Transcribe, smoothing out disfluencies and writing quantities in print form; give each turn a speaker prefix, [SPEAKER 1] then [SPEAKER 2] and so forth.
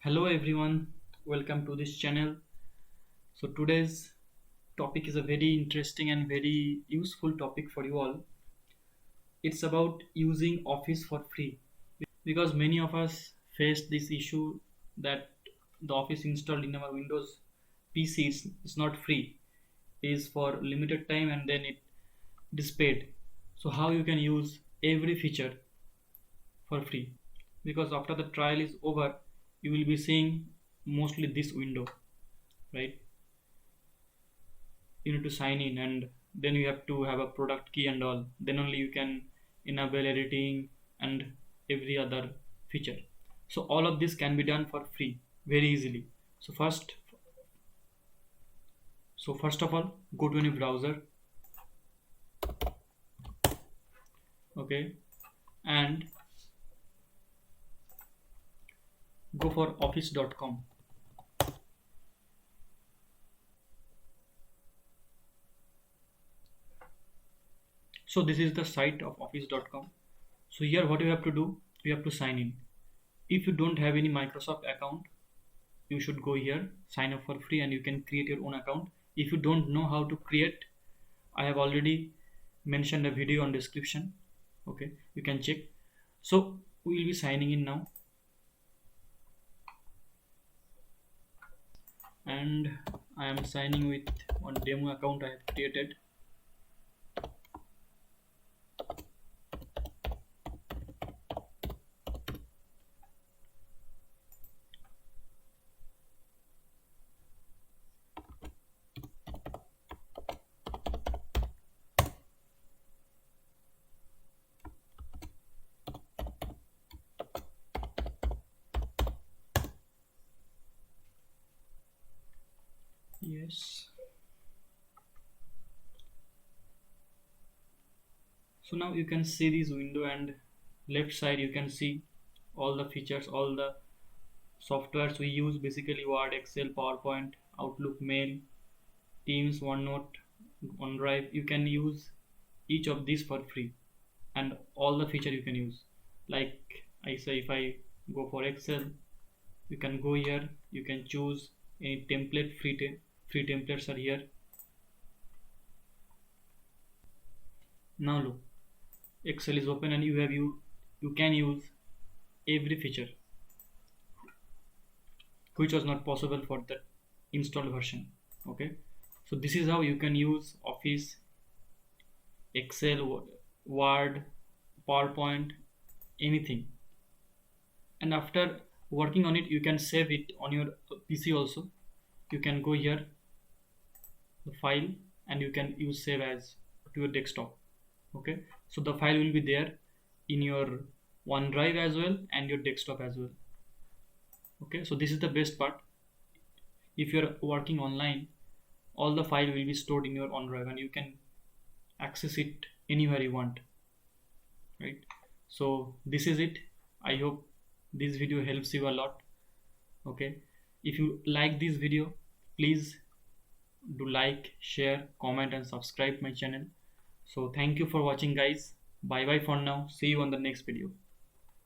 [SPEAKER 1] Hello everyone, welcome to this channel. So today's topic is a very interesting and very useful topic for you all. It's about using Office for free because many of us face this issue that the Office installed in our Windows PC is not free, is for limited time and then it is paid. So how you can use every feature for free, because after the trial is over you will be seeing mostly this window, right? You need to sign in and then you have to have a product key and all, then only you can enable editing and every other feature. So all of this can be done for free very easily. So first of all, go to any browser. Okay, and go for office.com. So this is the site of office.com. So here what you have to do, you have to sign in. If you don't have any Microsoft account, you should go here, sign up for free, and you can create your own account. If you don't know how to create, I have already mentioned a video on description. Okay, you can check. So we will be signing in now, and I am signing with one demo account I have created. Yes. So now you can see this window, and left side you can see all the features, all the softwares we use, basically Word, Excel, PowerPoint, Outlook, Mail, Teams, OneNote, OneDrive. You can use each of these for free, and all the feature you can use. Like I say, if I go for Excel, you can go here, you can choose any template. Free templates are here. Now look, Excel is open and you can use every feature which was not possible for the installed version. Okay, so this is how you can use Office, Excel, Word, PowerPoint, anything. And after working on it, you can save it on your PC also. You can go here, the file, and you can use save as to your desktop. Okay, so the file will be there in your OneDrive as well and your desktop as well. Okay, so this is the best part. If you're working online, all the file will be stored in your OneDrive and you can access it anywhere you want, right? So this is it. I hope this video helps you a lot. Okay, if you like this video, please do like, share, comment and subscribe my channel. So thank you for watching guys. Bye bye for now. See you on the next video.